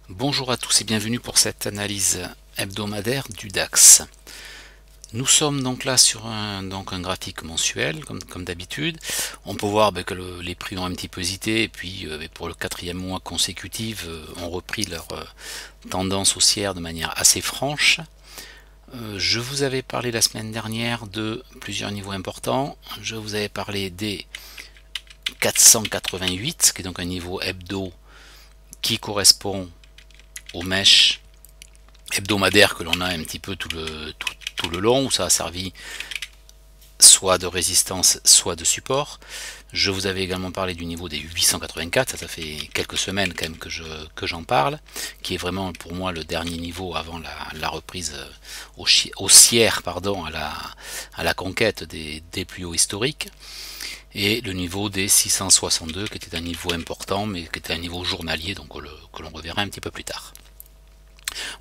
Bonjour à tous et bienvenue pour cette analyse hebdomadaire du DAX. Nous sommes donc là sur un graphique mensuel comme d'habitude. On peut voir que les prix ont un petit peu hésité et puis pour le quatrième mois consécutif ont repris leur tendance haussière de manière assez franche. Je vous avais parlé la semaine dernière de plusieurs niveaux importants. Je vous avais parlé des 488, qui est donc un niveau hebdo qui correspond aux mèches hebdomadaires que l'on a un petit peu tout le long, où ça a servi soit de résistance, soit de support. Je vous avais également parlé du niveau des 884, ça fait quelques semaines quand même que j'en parle, qui est vraiment pour moi le dernier niveau avant la reprise haussière à la conquête des plus hauts historiques. Et le niveau des 662 qui était un niveau important mais qui était un niveau journalier, donc que l'on reverra un petit peu plus tard.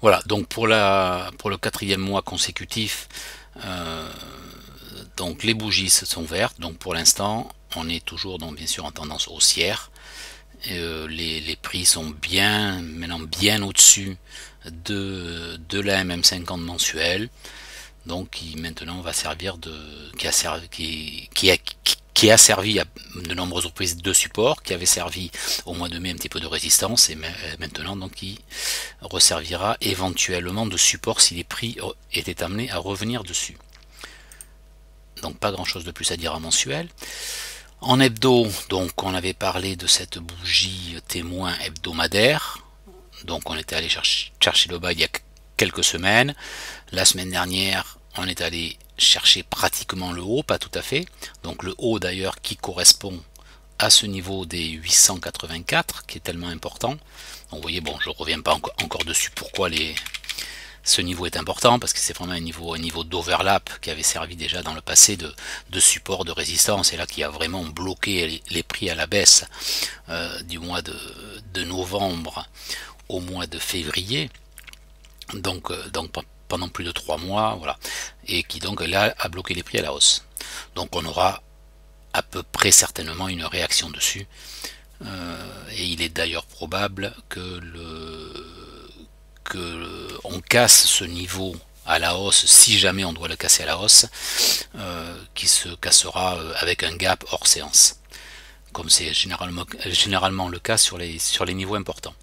Voilà, donc pour le quatrième mois consécutif, donc les bougies sont vertes, donc pour l'instant on est toujours donc bien sûr en tendance haussière. Les prix sont maintenant bien au-dessus de la MM50 mensuelle, donc qui maintenant va servir qui a servi à de nombreuses reprises de support, qui avait servi au mois de mai un petit peu de résistance, et maintenant donc qui resservira éventuellement de support si les prix étaient amenés à revenir dessus. Donc pas grand chose de plus à dire en mensuel. En hebdo, donc on avait parlé de cette bougie témoin hebdomadaire, donc on était allé chercher le bas il y a quelques semaines. La semaine dernière on est allé chercher pratiquement le haut, pas tout à fait, donc le haut d'ailleurs qui correspond à ce niveau des 884 qui est tellement important. Donc vous voyez, bon, je ne reviens pas encore dessus pourquoi ce niveau est important, parce que c'est vraiment un niveau d'overlap qui avait servi déjà dans le passé de support, de résistance, et là qui a vraiment bloqué les prix à la baisse du mois de novembre au mois de février, donc pendant plus de 3 mois, voilà, et qui donc là a bloqué les prix à la hausse. Donc on aura à peu près certainement une réaction dessus, et il est d'ailleurs probable que on casse ce niveau à la hausse, si jamais on doit le casser à la hausse, qui se cassera avec un gap hors séance, comme c'est généralement le cas sur les niveaux importants.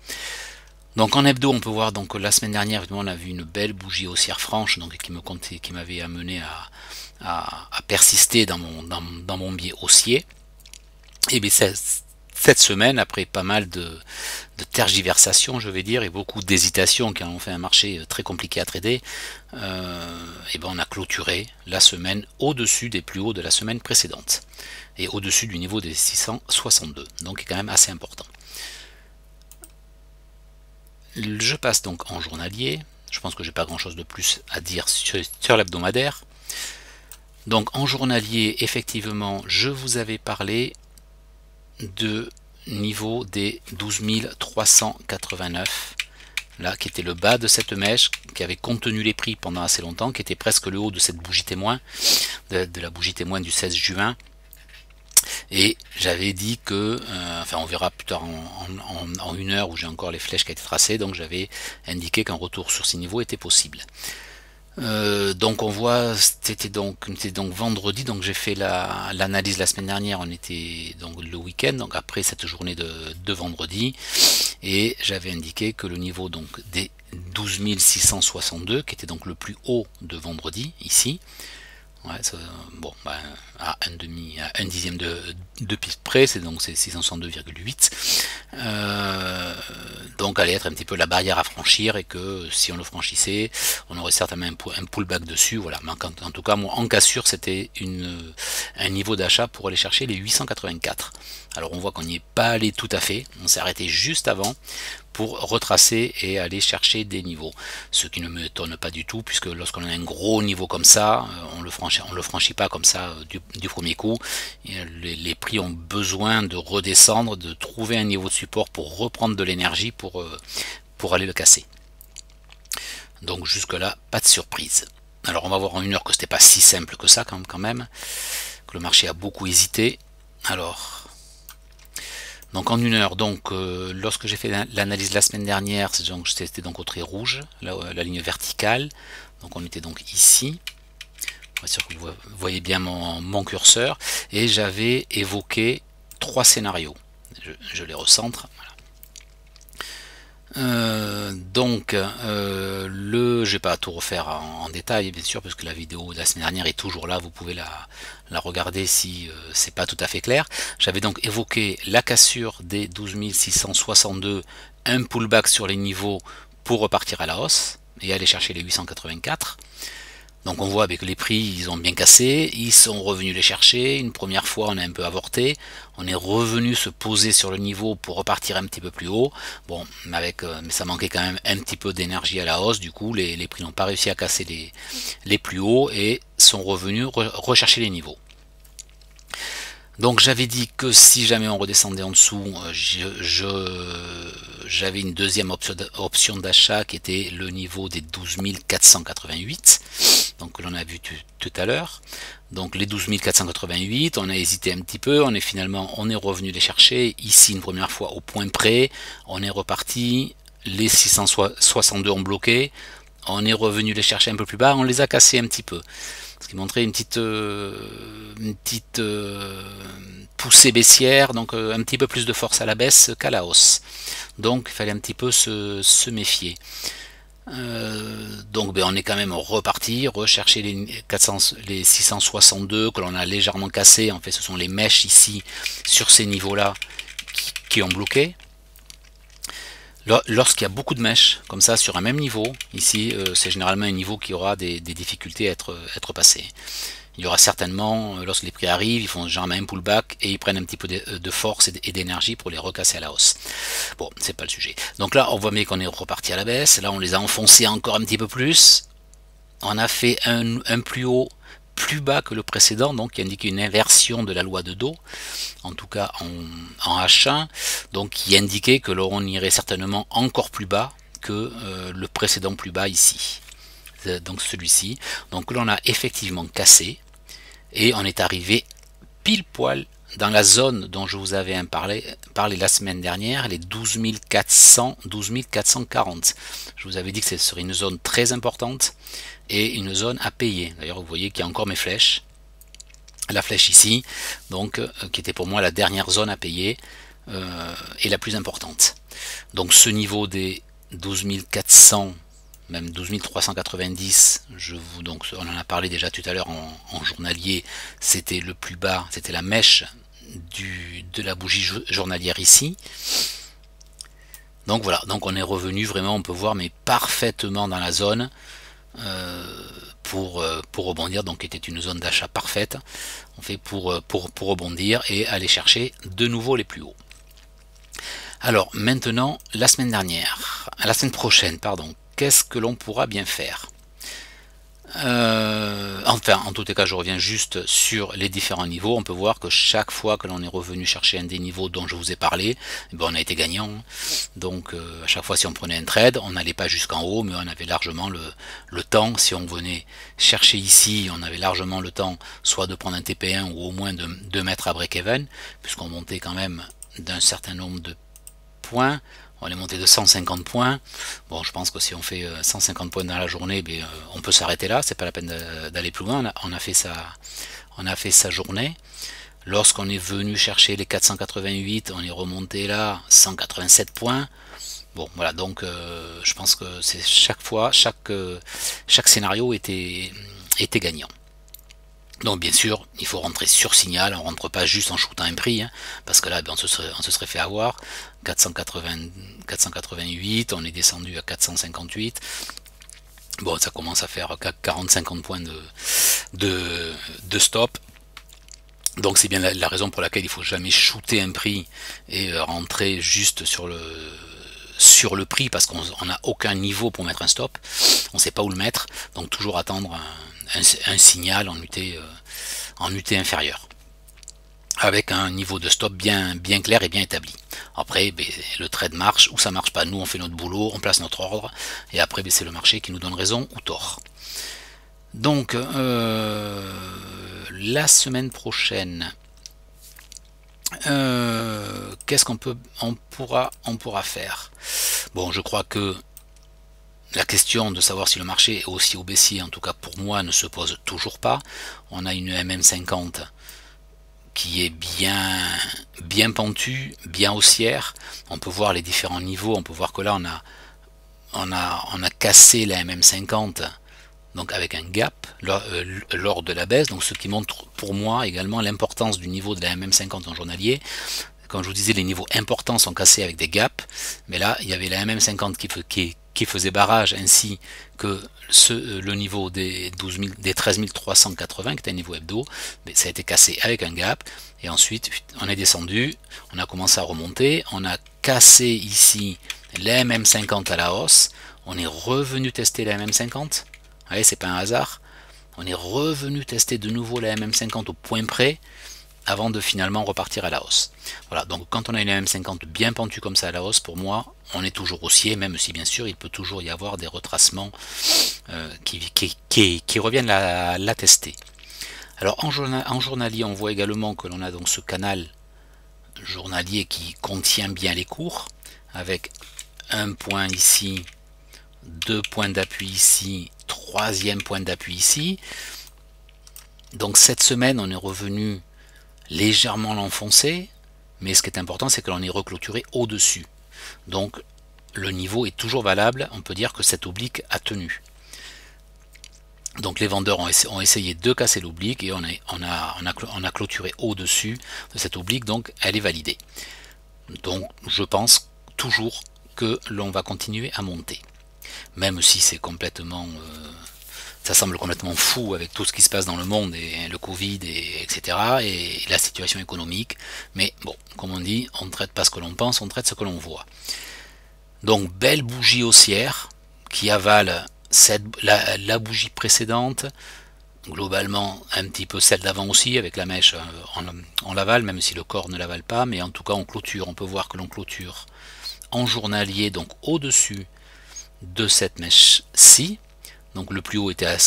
Donc en hebdo, on peut voir donc la semaine dernière, on a vu une belle bougie haussière franche, donc qui m'avait amené à persister dans mon biais haussier. Et bien cette semaine, après pas mal de tergiversations, je vais dire, et beaucoup d'hésitations qui ont fait un marché très compliqué à trader, et ben on a clôturé la semaine au-dessus des plus hauts de la semaine précédente et au-dessus du niveau des 662, donc c'est quand même assez important. Je passe donc en journalier. Je pense que j'ai pas grand chose de plus à dire sur l'hebdomadaire. Donc en journalier, effectivement, je vous avais parlé de niveau des 12 389, là, qui était le bas de cette mèche, qui avait contenu les prix pendant assez longtemps, qui était presque le haut de cette bougie témoin, de la bougie témoin du 16 juin. Et j'avais dit que, enfin on verra plus tard en une heure où j'ai encore les flèches qui ont été tracées, donc j'avais indiqué qu'un retour sur ces niveaux était possible. Donc on voit, c'était donc vendredi, donc j'ai fait l'analyse la semaine dernière, on était donc le week-end, donc après cette journée de vendredi, et j'avais indiqué que le niveau donc des 12 662, qui était donc le plus haut de vendredi ici, ouais, bon, ben, à un dixième de piste près, c'est 662,8. Donc allait être un petit peu la barrière à franchir, et que si on le franchissait, on aurait certainement un pullback dessus. Voilà. Mais en tout cas, moi, en cas sûr, c'était un niveau d'achat pour aller chercher les 884. Alors on voit qu'on n'y est pas allé tout à fait, on s'est arrêté juste avant pour retracer et aller chercher des niveaux. Ce qui ne m'étonne pas du tout, puisque lorsqu'on a un gros niveau comme ça, on le franchit pas comme ça du premier coup. Les prix ont besoin de redescendre, de trouver un niveau de support pour reprendre de l'énergie pour aller le casser. Donc jusque là, pas de surprise. Alors on va voir en une heure que c'était pas si simple que ça quand même, que le marché a beaucoup hésité. Alors Donc en 1 heure, donc lorsque j'ai fait l'analyse la semaine dernière, c'était donc au trait rouge, la ligne verticale. Donc on était donc ici. Pour être sûr que vous voyez bien mon curseur. Et j'avais évoqué 3 scénarios. Je les recentre. Voilà. Je vais pas tout refaire en détail, bien sûr, parce que la vidéo de la semaine dernière est toujours là, vous pouvez la regarder si c'est pas tout à fait clair. J'avais donc évoqué la cassure des 12 662, un pullback sur les niveaux pour repartir à la hausse et aller chercher les 884. Donc on voit avec les prix, ils ont bien cassé, ils sont revenus les chercher, une première fois on a un peu avorté, on est revenu se poser sur le niveau pour repartir un petit peu plus haut, bon, mais ça manquait quand même un petit peu d'énergie à la hausse, du coup les prix n'ont pas réussi à casser les plus hauts et sont revenus rechercher les niveaux. Donc j'avais dit que si jamais on redescendait en dessous, j'avais une deuxième option d'achat qui était le niveau des 12 488, donc que l'on a vu tout à l'heure. Donc les 12 488, on a hésité un petit peu, on est revenu les chercher, ici une première fois au point près, on est reparti, les 662 ont bloqué, on est revenu les chercher un peu plus bas, on les a cassés un petit peu. Ce qui montrait une petite poussée baissière, donc un petit peu plus de force à la baisse qu'à la hausse. Donc il fallait un petit peu se méfier. Donc on est quand même reparti, rechercher les 662 que l'on a légèrement cassé. En fait, ce sont les mèches ici sur ces niveaux-là qui ont bloqué. Lorsqu'il y a beaucoup de mèches, comme ça, sur un même niveau, ici, c'est généralement un niveau qui aura des difficultés à être passé. Il y aura certainement, lorsque les prix arrivent, ils font généralement un pullback et ils prennent un petit peu de force et d'énergie pour les recasser à la hausse. Bon, c'est pas le sujet. Donc là, on voit bien qu'on est reparti à la baisse. Là, on les a enfoncés encore un petit peu plus. On a fait un plus haut, plus bas que le précédent, donc qui indique une inversion de la loi de dos, en tout cas en H1, donc qui indiquait que l'on irait certainement encore plus bas que le précédent plus bas ici, donc celui-ci. Donc l'on a effectivement cassé et on est arrivé pile poil dans la zone dont je vous avais parlé la semaine dernière, les 12 400, 12 440. Je vous avais dit que ce serait une zone très importante et une zone à payer. D'ailleurs, vous voyez qu'il y a encore mes flèches. La flèche ici, donc, qui était pour moi la dernière zone à payer et la plus importante. Donc ce niveau des 12 400, même 12 390, donc on en a parlé déjà tout à l'heure en journalier, c'était le plus bas, c'était la mèche de la bougie journalière ici. Donc voilà, donc on est revenu vraiment, on peut voir, mais parfaitement dans la zone pour rebondir, donc était une zone d'achat parfaite, on fait pour rebondir et aller chercher de nouveau les plus hauts. Alors maintenant, la semaine prochaine, pardon, qu'est-ce que l'on pourra bien faire? Enfin, en tout cas, je reviens juste sur les différents niveaux. On peut voir que chaque fois que l'on est revenu chercher un des niveaux dont je vous ai parlé, on a été gagnant. Donc, à chaque fois, si on prenait un trade, on n'allait pas jusqu'en haut, mais on avait largement le temps. Si on venait chercher ici, on avait largement le temps soit de prendre un TP1 ou au moins de mettre à break-even, puisqu'on montait quand même d'un certain nombre de points. On est monté de 150 points. Bon, je pense que si on fait 150 points dans la journée, on peut s'arrêter là. C'est pas la peine d'aller plus loin. On a fait sa journée. Lorsqu'on est venu chercher les 488, on est remonté là 187 points. Bon, voilà. Donc, je pense que c'est chaque scénario était gagnant. Donc bien sûr, il faut rentrer sur signal, on rentre pas juste en shootant un prix, hein, parce que là on se serait fait avoir. 488, on est descendu à 458. Bon, ça commence à faire 40-50 points de stop. Donc c'est bien la raison pour laquelle il faut jamais shooter un prix et rentrer juste sur le prix, parce qu'on n'a aucun niveau pour mettre un stop, on ne sait pas où le mettre, donc toujours attendre un signal en UT inférieur, avec un niveau de stop bien clair et bien établi. Après, le trade marche ou ça marche pas. Nous, on fait notre boulot, on place notre ordre, et après, c'est le marché qui nous donne raison ou tort. Donc, la semaine prochaine, Qu'est-ce on pourra faire? Bon, je crois que la question de savoir si le marché est aussi au baissier, en tout cas pour moi, ne se pose toujours pas. On a une MM50 qui est bien pentue, bien haussière. On peut voir les différents niveaux. On peut voir que là, on a cassé la MM50 donc avec un gap lors de la baisse, donc ce qui montre pour moi également l'importance du niveau de la MM50 en journalier. Comme je vous disais, les niveaux importants sont cassés avec des gaps, mais là il y avait la MM50 qui faisait barrage, ainsi que le niveau des 13 380 qui était un niveau hebdo, mais ça a été cassé avec un gap, et ensuite on est descendu, on a commencé à remonter, on a cassé ici la MM50 à la hausse, on est revenu tester la MM50. Allez, c'est pas un hasard. On est revenu tester de nouveau la MM50 au point près avant de finalement repartir à la hausse. Voilà, donc quand on a une MM50 bien pentue comme ça à la hausse, pour moi, on est toujours haussier, même si bien sûr il peut toujours y avoir des retracements qui reviennent la tester. Alors en journalier, on voit également que l'on a donc ce canal journalier qui contient bien les cours, avec un point ici, 2 points d'appui ici, 3e point d'appui ici. Donc cette semaine, on est revenu légèrement l'enfoncer, mais ce qui est important, c'est que l'on est reclôturé au-dessus. Donc le niveau est toujours valable, on peut dire que cette oblique a tenu. Donc les vendeurs ont essayé de casser l'oblique et on a clôturé au-dessus de cette oblique, donc elle est validée. Donc je pense toujours que l'on va continuer à monter. Même si c'est complètement... ça semble complètement fou avec tout ce qui se passe dans le monde, et le Covid, etc. et la situation économique. Mais bon, comme on dit, on ne traite pas ce que l'on pense, on traite ce que l'on voit. Donc belle bougie haussière qui avale la bougie précédente, globalement un petit peu celle d'avant aussi, avec la mèche on l'avale, même si le corps ne l'avale pas, mais en tout cas on clôture, on peut voir que l'on clôture en journalier, donc au-dessus de cette mèche-ci. Donc le plus haut était à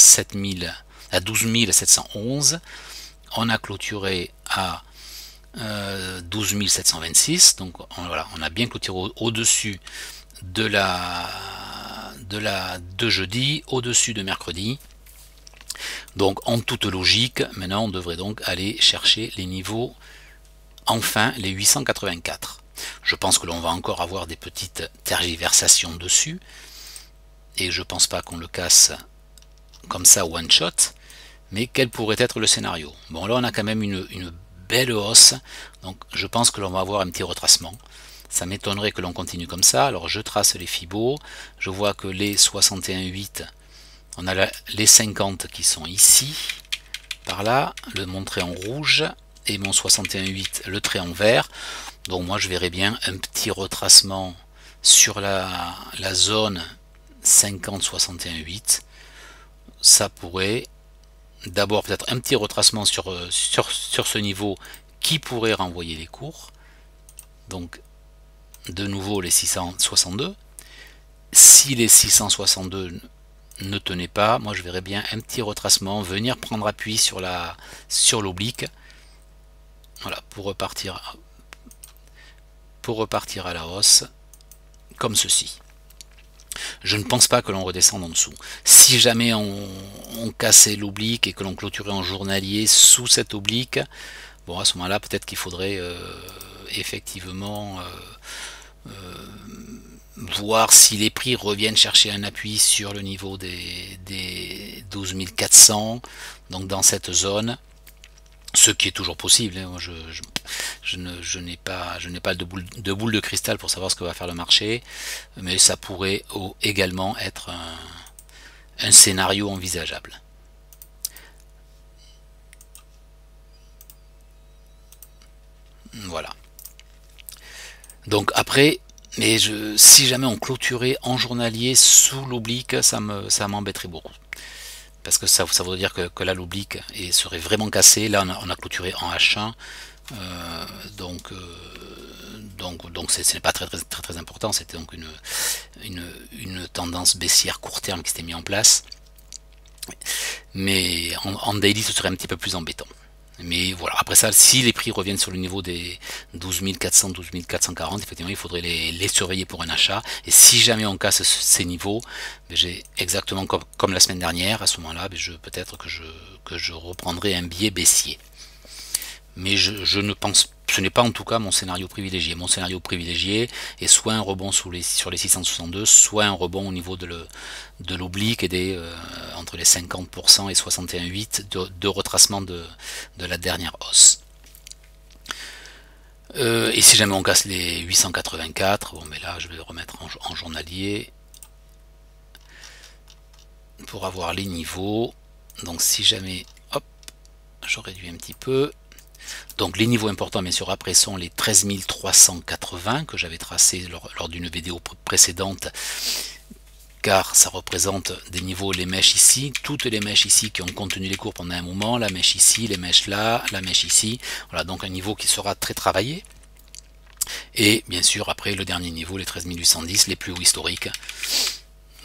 12 711, on a clôturé à 12 726, donc voilà, on a bien clôturé au-dessus de jeudi, au-dessus de mercredi. Donc en toute logique, maintenant on devrait donc aller chercher les niveaux, enfin les 884. Je pense que l'on va encore avoir des petites tergiversations dessus, et je pense pas qu'on le casse comme ça one shot, mais quel pourrait être le scénario? Bon, là on a quand même une belle hausse, donc je pense que l'on va avoir un petit retracement. Ça m'étonnerait que l'on continue comme ça. Alors je trace les Fibos, je vois que les 61,8, on a les 50 qui sont ici, par là, mon trait en rouge, et mon 61,8, le trait en vert. Donc moi je verrais bien un petit retracement sur la zone 50-61,8. Ça pourrait d'abord peut-être un petit retracement sur ce niveau qui pourrait renvoyer les cours. Donc de nouveau les 662. Si les 662 ne tenaient pas, moi je verrais bien un petit retracement, venir prendre appui sur l'oblique. Voilà, pour repartir à la hausse, comme ceci. Je ne pense pas que l'on redescende en dessous. Si jamais on cassait l'oblique et que l'on clôturait en journalier sous cette oblique, bon, à ce moment-là, peut-être qu'il faudrait effectivement voir si les prix reviennent chercher un appui sur le niveau des 12 400, donc dans cette zone. Ce qui est toujours possible. Je n'ai pas de boule de cristal pour savoir ce que va faire le marché, mais ça pourrait également être un scénario envisageable. Voilà. Donc après, mais si jamais on clôturait en journalier sous l'oblique, ça m'embêterait beaucoup. Parce que ça voudrait dire que là l'oblique serait vraiment cassé. Là on a clôturé en H1, donc ce n'est pas très important. C'était donc une tendance baissière court terme qui s'était mise en place, mais en daily ce serait un petit peu plus embêtant. Mais voilà, après ça, si les prix reviennent sur le niveau des 12 400, 12 440, effectivement, il faudrait les surveiller pour un achat. Et si jamais on casse ces niveaux, j'ai exactement comme la semaine dernière, à ce moment-là, peut-être que je reprendrai un biais baissier. Mais je ne pense, ce n'est pas en tout cas mon scénario privilégié. Mon scénario privilégié est soit un rebond sur les 662, soit un rebond au niveau de l'oblique et des entre les 50% et 61,8 de retracement de la dernière hausse. Et si jamais on casse les 884, bon mais là je vais le remettre en journalier pour avoir les niveaux. Donc si jamais, hop, je réduis un petit peu. Donc les niveaux importants bien sûr après sont les 13 380 que j'avais tracé lors d'une vidéo précédente, car ça représente des niveaux, les mèches ici, toutes les mèches ici qui ont contenu les cours pendant un moment, la mèche ici, les mèches là, la mèche ici, voilà, donc un niveau qui sera très travaillé. Et bien sûr après le dernier niveau, les 13 810, les plus hauts historiques,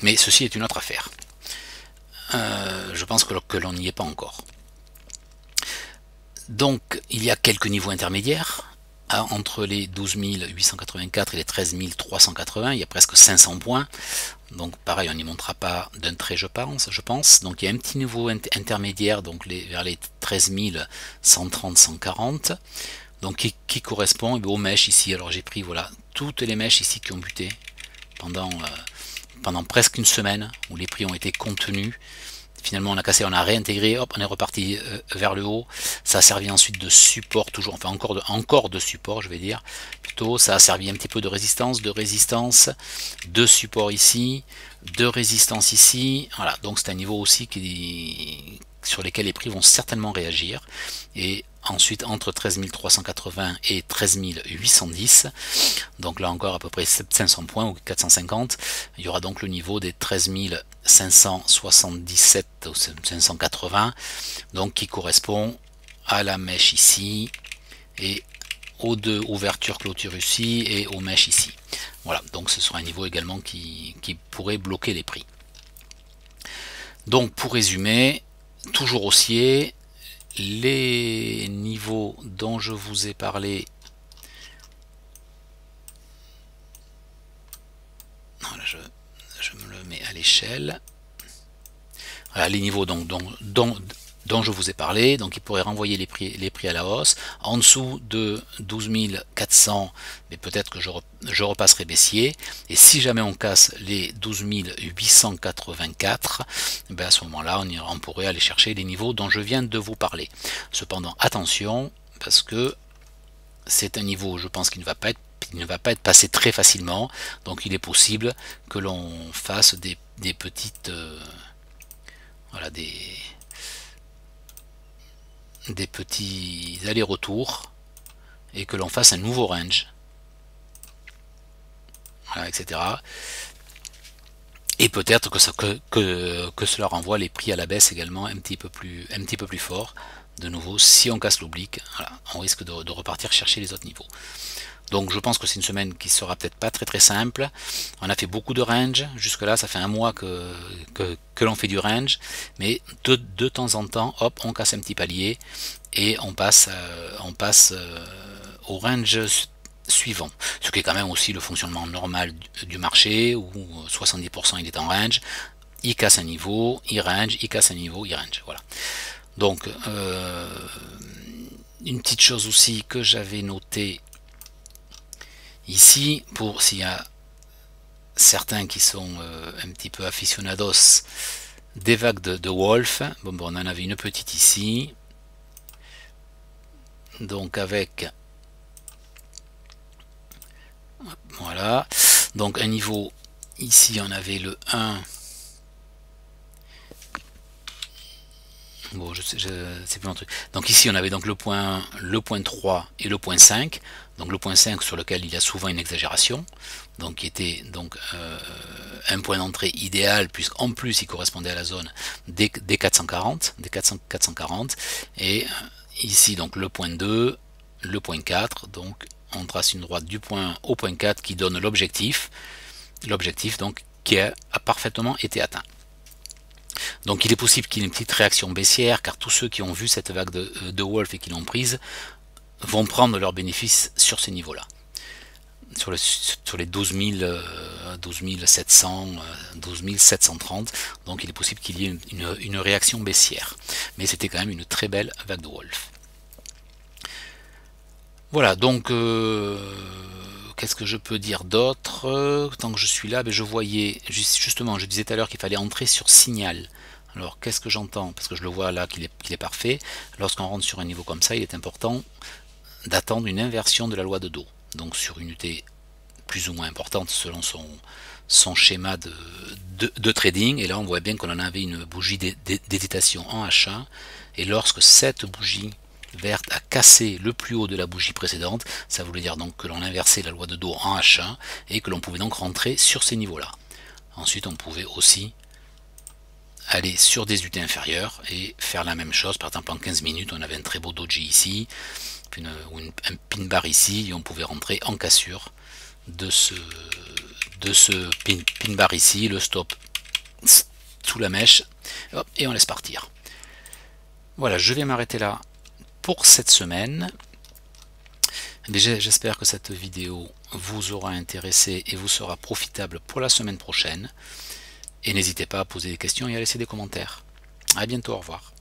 mais ceci est une autre affaire. Je pense que l'on n'y est pas encore. Donc il y a quelques niveaux intermédiaires entre les 12 884 et les 13 380, il y a presque 500 points. Donc pareil, on n'y montera pas d'un trait, je pense. Donc il y a un petit niveau intermédiaire, donc vers les 13 130, 140, donc qui correspond aux mèches ici. Alors j'ai pris voilà toutes les mèches ici qui ont buté pendant presque une semaine, où les prix ont été contenus. Finalement on a cassé, on a réintégré, hop, on est reparti vers le haut. Ça a servi ensuite de support, toujours, enfin encore de support, je vais dire plutôt. Ça a servi un petit peu de résistance, de support ici, de résistance ici. Voilà, donc c'est un niveau aussi sur lesquels les prix vont certainement réagir. Et ensuite entre 13 380 et 13 810, donc là encore à peu près 500 points ou 450, il y aura donc le niveau des 13 577 ou 580, donc qui correspond à la mèche ici et aux deux ouvertures clôture ici et aux mèches ici. Voilà, donc ce sera un niveau également qui pourrait bloquer les prix. Donc pour résumer, toujours haussier, les niveaux dont je vous ai parlé, voilà, je me le mets à l'échelle. Voilà, les niveaux dont je vous ai parlé, donc il pourrait renvoyer les prix à la hausse. En dessous de 12 400, mais peut-être que je repasserai baissier. Et si jamais on casse les 12 884, ben à ce moment-là, on pourrait aller chercher les niveaux dont je viens de vous parler. Cependant, attention, parce que c'est un niveau, je pense, qui ne va pas être passé très facilement. Donc il est possible que l'on fasse des petites... voilà, des petits allers-retours et que l'on fasse un nouveau range, voilà, etc. Et peut-être que cela renvoie les prix à la baisse également un petit peu plus fort. De nouveau, si on casse l'oblique, voilà, on risque de repartir chercher les autres niveaux. Donc je pense que c'est une semaine qui sera peut-être pas très simple. On a fait beaucoup de range. Jusque là, ça fait un mois que l'on fait du range. Mais de temps en temps, hop, on casse un petit palier et on passe au range suivant. Ce qui est quand même aussi le fonctionnement normal du marché, où 70% il est en range. Il casse un niveau, il range, il casse un niveau, il range. Voilà. Donc une petite chose aussi que j'avais notée ici, pour s'il y a certains qui sont un petit peu aficionados des vagues de Wolf, bon, on en avait une petite ici, donc avec, voilà, donc un niveau, ici on avait le 1, bon, je sais plus un truc. Donc ici on avait donc le point 3 et le point 5. Donc le point 5 sur lequel il y a souvent une exagération, donc qui était donc un point d'entrée idéal, puisqu'en plus il correspondait à la zone des 440, et ici donc le point 2, le point 4, donc on trace une droite du point au point 4 qui donne l'objectif donc qui a parfaitement été atteint. Donc il est possible qu'il y ait une petite réaction baissière, car tous ceux qui ont vu cette vague de Wolf et qui l'ont prise vont prendre leurs bénéfices sur ces niveaux-là. Sur les 12 700, 12 730, donc il est possible qu'il y ait une réaction baissière. Mais c'était quand même une très belle vague de Wolf. Voilà, donc qu'est-ce que je peux dire d'autre? Tant que je suis là, je voyais, justement, je disais tout à l'heure qu'il fallait entrer sur signal. Alors qu'est-ce que j'entends? Parce que je le vois là qu'il est parfait. Lorsqu'on rentre sur un niveau comme ça, il est important d'attendre une inversion de la loi de dos. Donc sur une unité plus ou moins importante selon son schéma de trading. Et là on voit bien qu'on en avait une bougie d'hésitation en H1. Et lorsque cette bougie verte a cassé le plus haut de la bougie précédente, ça voulait dire donc que l'on inversait la loi de dos en H1 et que l'on pouvait donc rentrer sur ces niveaux-là. Ensuite on pouvait aussi aller sur des unités inférieures et faire la même chose. Par exemple en 15 minutes on avait un très beau doji ici, un pin bar ici, et on pouvait rentrer en cassure de ce pin bar ici, le stop sous la mèche, hop, et on laisse partir. Voilà, je vais m'arrêter là pour cette semaine. J'espère que cette vidéo vous aura intéressé et vous sera profitable pour la semaine prochaine. Et n'hésitez pas à poser des questions et à laisser des commentaires. A bientôt, au revoir.